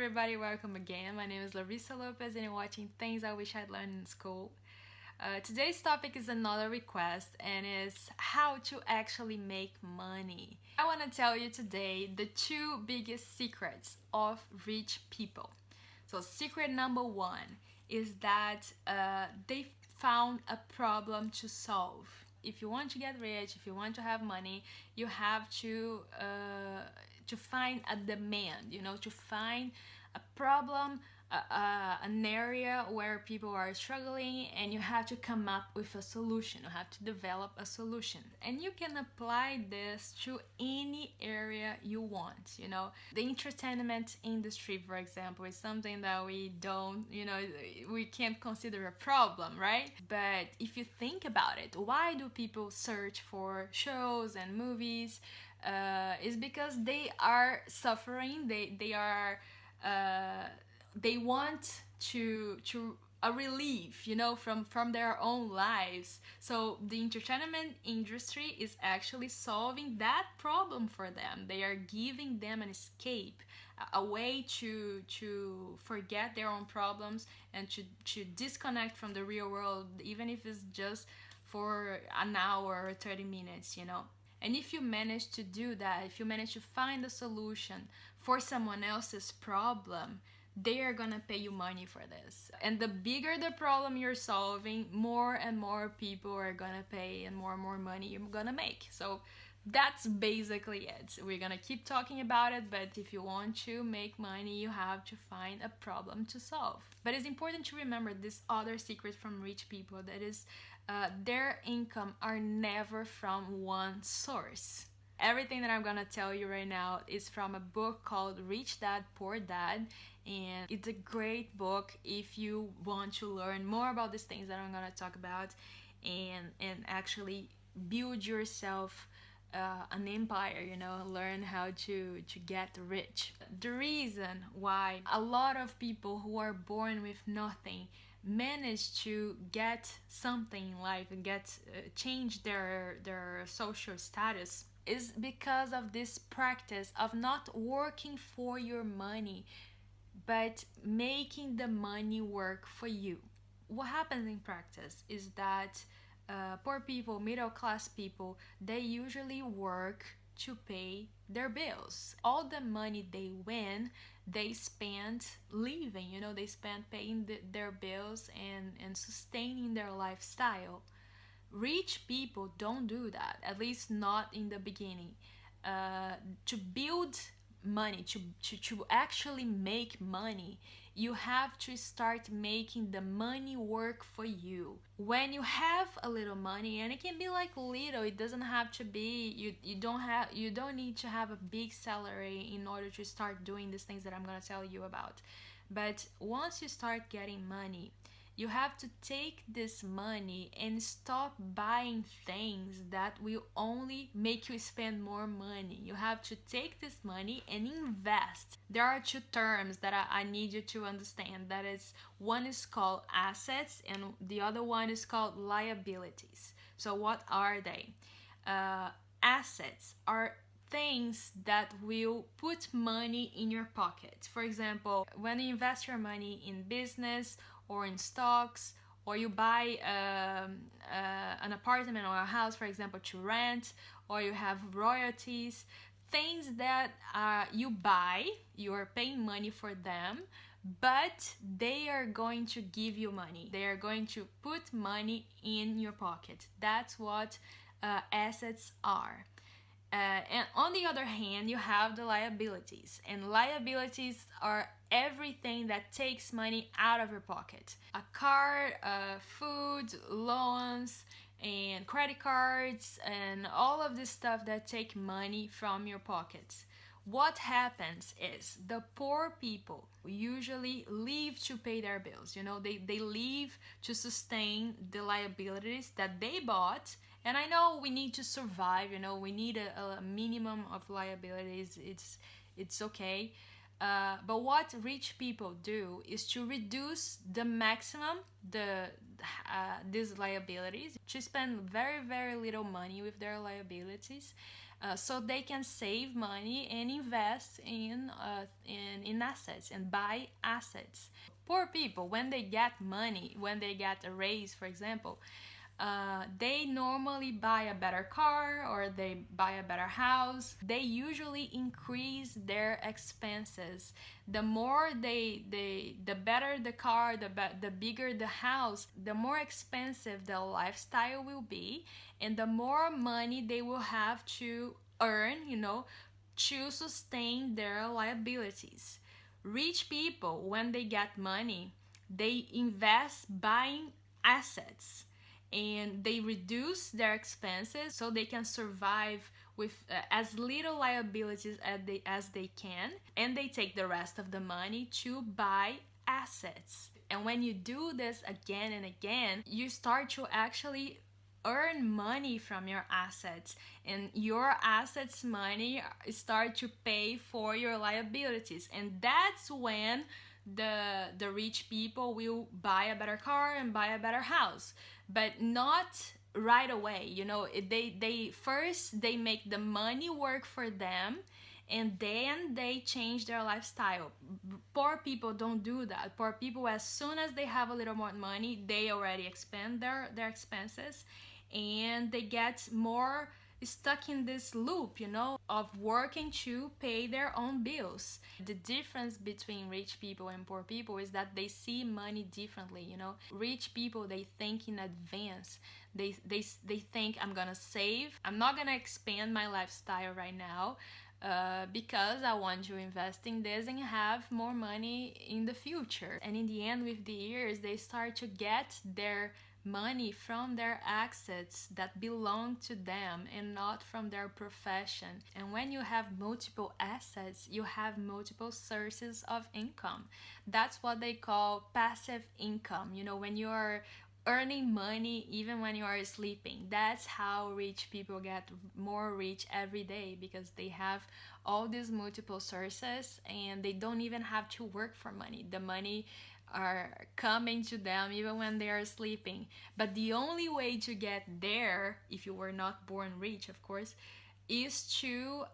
everybody, welcome again. My name is Larissa Lopes and you're watching Things I Wish I'd Learned in School. Today's topic is another request and is how to actually make money. I want to tell you today the two biggest secrets of rich people. So secret number one is that they found a problem to solve. If you want to get rich, if you want to have money, you have to find a demand, to find a problem, an area where people are struggling, and you have to come up with a solution. You have to develop a solution, and you can apply this to any area you want. The entertainment industry, for example, is something that we don't, we can't consider a problem, right? But if you think about it, why do people search for shows and movies? Is because they are suffering. They want to a relief, from their own lives. So the entertainment industry is actually solving that problem for them. They are giving them an escape, a way to forget their own problems and to disconnect from the real world, even if it's just for an hour or 30 minutes. And if you manage to do that, if you manage to find a solution for someone else's problem, they are gonna pay you money for this. And the bigger the problem you're solving, more and more people are gonna pay and more money you're gonna make. So that's basically it. We're gonna keep talking about it, but if you want to make money, you have to find a problem to solve. But it's important to remember this other secret from rich people, that is their income are never from one source. Everything that I'm gonna tell you right now is from a book called Rich Dad Poor Dad, and it's a great book if you want to learn more about these things that I'm gonna talk about and actually build yourself an empire, learn how to get rich. The reason why a lot of people who are born with nothing manage to get something in life and change their social status is because of this practice of not working for your money but making the money work for you. What happens in practice is that poor people, middle class people, they usually work to pay their bills. All the money they win, they spend living, they spend paying their bills and sustaining their lifestyle. Rich people don't do that, at least not in the beginning. To build money, to actually make money, you have to start making the money work for you. When you have a little money, and it can be like little, it doesn't have to be, you don't need to have a big salary in order to start doing these things that I'm gonna tell you about. But once you start getting money, you have to take this money and stop buying things that will only make you spend more money. You have to take this money and invest. There are two terms that I need you to understand. That is, one is called assets and the other one is called liabilities. So what are they? Assets are things that will put money in your pocket. For example, when you invest your money in business or in stocks, or you buy an apartment or a house, for example, to rent, or you have royalties, things that you buy, you are paying money for them, but they are going to give you money. They are going to put money in your pocket. That's what assets are. And on the other hand, you have the liabilities. And liabilities are everything that takes money out of your pocket. A car, food, loans, and credit cards, and all of this stuff that take money from your pockets. What happens is the poor people usually leave to pay their bills. They leave to sustain the liabilities that they bought. And I know we need to survive, we need a minimum of liabilities. It's okay. But what rich people do is to reduce the maximum these liabilities, to spend very little money with their liabilities, so they can save money and invest in assets and buy assets. Poor people, when they get money, when they get a raise, for example, they normally buy a better car or they buy a better house. They usually increase their expenses. The more the better the car, the bigger the house, the more expensive the lifestyle will be, and the more money they will have to earn, to sustain their liabilities. Rich people, when they get money, they invest buying assets and they reduce their expenses so they can survive with as little liabilities as they can, and they take the rest of the money to buy assets. And when you do this again and again, you start to actually earn money from your assets, and your assets money start to pay for your liabilities, and that's when the rich people will buy a better car and buy a better house, but not right away. They first they make the money work for them, and then they change their lifestyle. Poor people don't do that. Poor people, as soon as they have a little more money, they already expend their expenses, and they get more stuck in this loop, of working to pay their own bills. The difference between rich people and poor people is that they see money differently. Rich people, they think in advance. They think, I'm gonna save, I'm not gonna expand my lifestyle right now, because I want to invest in this and have more money in the future. And in the end, with the years, they start to get their money from their assets that belong to them and not from their profession. And when you have multiple assets, you have multiple sources of income. That's what they call passive income. When you are earning money even when you are sleeping. That's how rich people get more rich every day, because they have all these multiple sources and they don't even have to work for money. The money are coming to them even when they are sleeping. But the only way to get there, if you were not born rich, of course, is to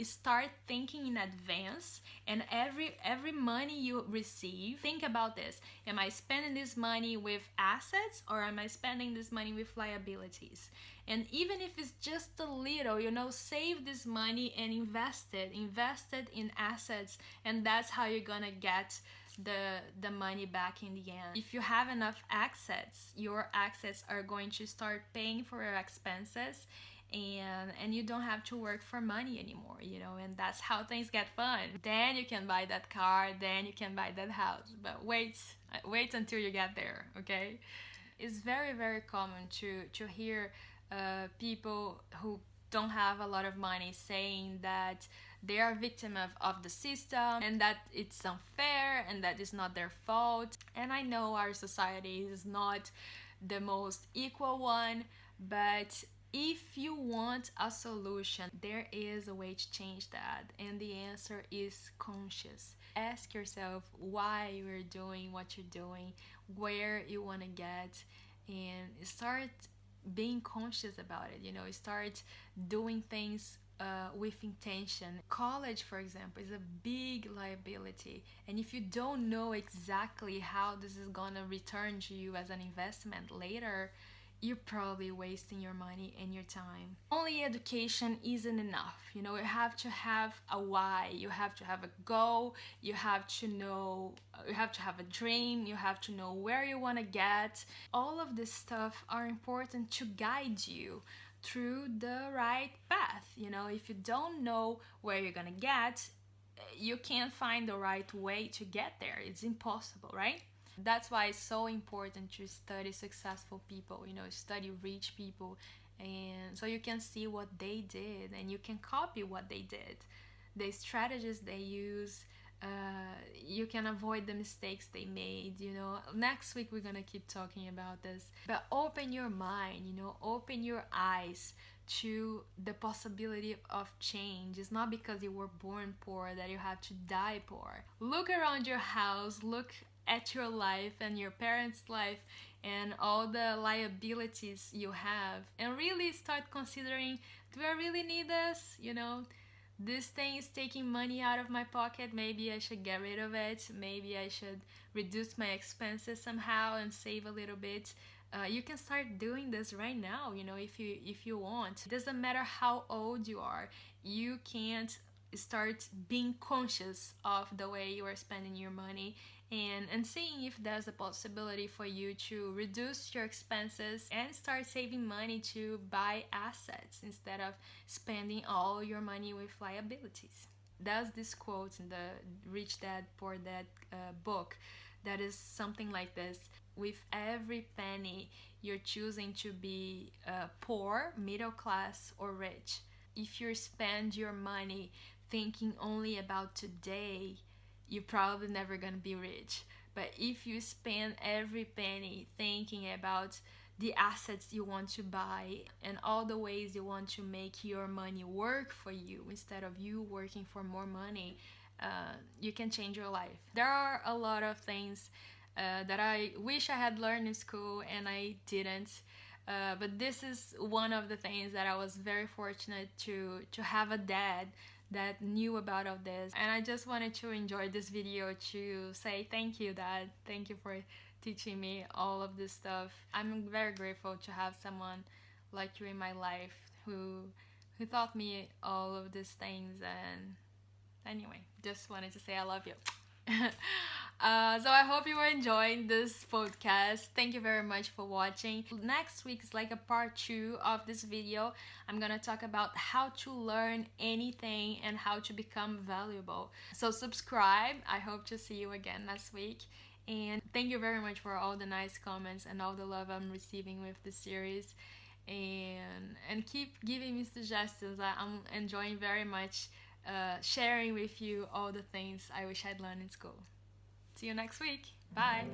start thinking in advance. And every money you receive, think about this: am I spending this money with assets, or am I spending this money with liabilities? And even if it's just a little, save this money and invest it in assets, and that's how you're gonna get the money back in the end. If you have enough assets, your assets are going to start paying for your expenses, and you don't have to work for money anymore, and that's how things get fun. Then you can buy that car, then you can buy that house, but wait until you get there. Okay, it's very, very common to hear people who don't have a lot of money saying that they are a victim of the system, and that it's unfair and that it's not their fault. And I know our society is not the most equal one, but if you want a solution, there is a way to change that, and the answer is conscious. Ask yourself why you're doing what you're doing, where you want to get, and start being conscious about it. Start doing things with intention. College, for example, is a big liability, and if you don't know exactly how this is gonna return to you as an investment later, you're probably wasting your money and your time. Only education isn't enough. You have to have a why, you have to have a goal, you have to have a dream, you have to know where you want to get. All of this stuff are important to guide you through the right path. If you don't know where you're gonna get, you can't find the right way to get there. It's impossible, right? That's why it's so important to study successful people, study rich people, and so you can see what they did and you can copy what they did, the strategies they use. You can avoid the mistakes they made. Next week we're gonna keep talking about this, but open your mind, open your eyes to the possibility of change. It's not because you were born poor that you have to die poor. Look around your house, look at your life and your parents' life and all the liabilities you have, and really start considering, do I really need this? This thing is taking money out of my pocket. Maybe I should get rid of it. Maybe I should reduce my expenses somehow and save a little bit. You can start doing this right now, if you want. It doesn't matter how old you are. You can't start being conscious of the way you are spending your money, and seeing if there's a possibility for you to reduce your expenses and start saving money to buy assets instead of spending all your money with liabilities. There's this quote in the Rich Dad Poor Dad book that is something like this: with every penny you're choosing to be poor, middle class, or rich. If you spend your money thinking only about today, you're probably never gonna be rich. But if you spend every penny thinking about the assets you want to buy and all the ways you want to make your money work for you instead of you working for more money, you can change your life. There are a lot of things that I wish I had learned in school and I didn't. But this is one of the things that I was very fortunate to have a dad that knew about all this. And I just wanted to enjoy this video to say thank you, Dad. Thank you for teaching me all of this stuff. I'm very grateful to have someone like you in my life who taught me all of these things. And anyway, just wanted to say I love you. So I hope you are enjoying this podcast. Thank you very much for watching. Next week is like a part 2 of this video. I'm gonna talk about how to learn anything and how to become valuable. So subscribe. I hope to see you again next week. And thank you very much for all the nice comments and all the love I'm receiving with the series. And keep giving me suggestions. I'm enjoying very much sharing with you all the things I wish I'd learned in school. See you next week. Bye.